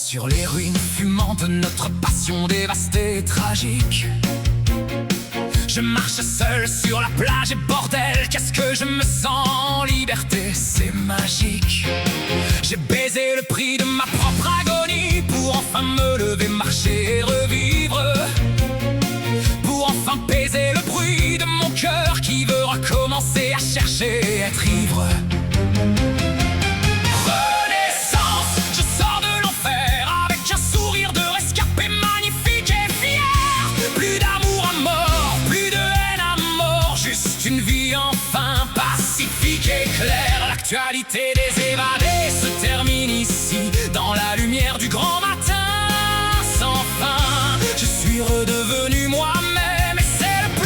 sur les ruines fumantes de notre passion dévastée et tragique. Je marche seul sur la plage et bordel, qu'est-ce que je me sens en liberté, c'est magique. J'ai baisé le prix de ma propre agonie pour enfin me lever, marcher et revivre. Pour enfin baiser le bruit de mon cœur qui veut recommencer à chercher et être ivre. Une vie enfin pacifique et claire. L'actualité des évadés se termine ici, dans la lumière du grand matin sans fin. Je suis redevenu moi-même et c'est le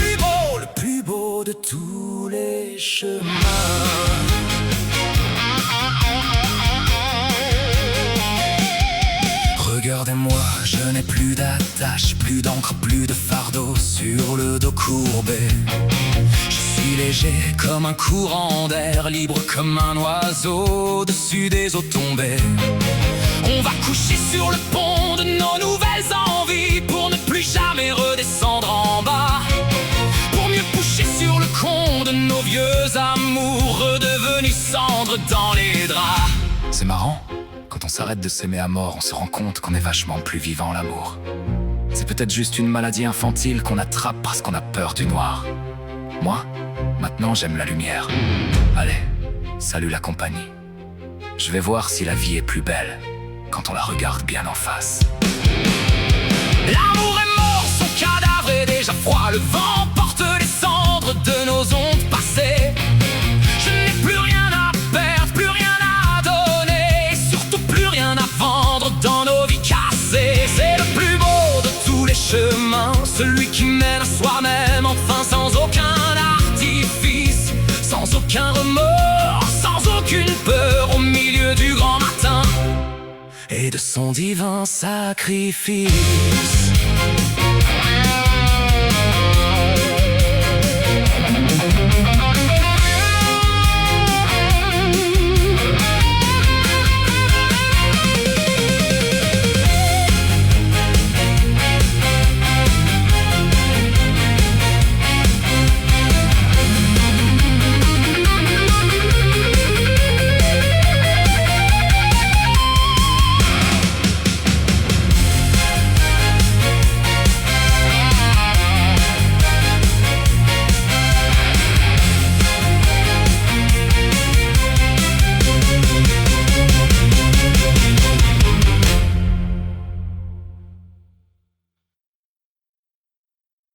plus beau de tous les chemins. Regardez-moi, je n'ai plus d'attache, plus d'encre, plus de fardeau sur le dos courbé. Je suis léger comme un courant d'air, libre comme un oiseau au-dessus des eaux tombées. On va coucher sur le pont de nos nouvelles envies pour ne plus jamais redescendre en bas. Pour mieux coucher sur le con de nos vieux amours redevenus cendres dans les draps. C'est marrant, quand on s'arrête de s'aimer à mort, on se rend compte qu'on est vachement plus vivant l'amour. C'est peut-être juste une maladie infantile qu'on attrape parce qu'on a peur du noir. Moi, maintenant j'aime la lumière. Allez, salut la compagnie. Je vais voir si la vie est plus belle quand on la regarde bien en face. L'amour est mort, son cadavre est déjà froid. Le vent porte les cendres de nos ondes passées. Je n'ai plus rien à perdre, plus rien à donner, et surtout plus rien à vendre dans nos vies cassées. C'est le plus beau de tous les chemins, celui qui mène à soi-même, enfin sans aucun artifice, sans aucun remords, sans aucune peur, au milieu du grand matin et de son divin sacrifice.